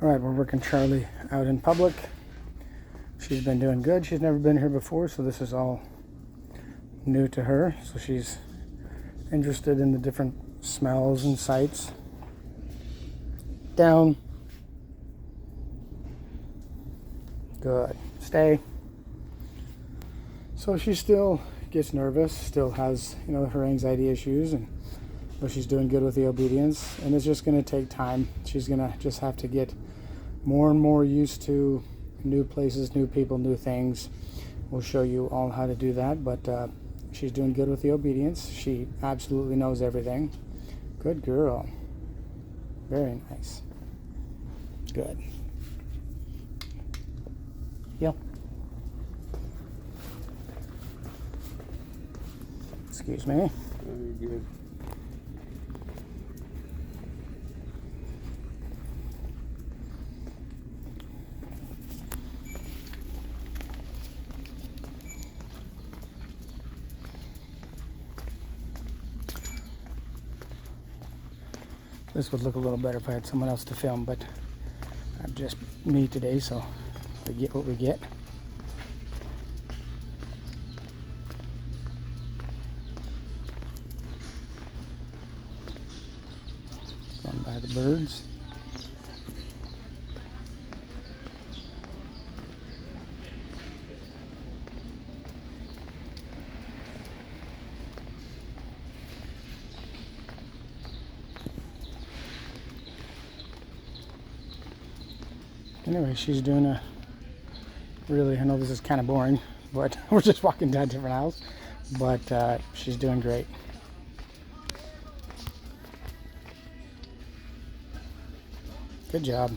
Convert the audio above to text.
All right, we're working Charlie out in public. She's been doing good. She's never been here before, so this is all new to her. So she's interested in the different smells and sights. Down. Good. Stay. So she still gets nervous, still has, her anxiety issues, but she's doing good with the obedience, and it's just going to take time. She's going to just have to get more and more used to new places, new people, new things. We'll show you all how to do that, but she's doing good with the obedience. She absolutely knows everything. Good girl. Very nice. Good. Yep. Excuse me. Very good. This would look a little better if I had someone else to film, but I'm just me today, so we get what we get. Going by the birds. Anyway, she's doing a really, I know this is kind of boring, but we're just walking down different aisles, but she's doing great. Good job.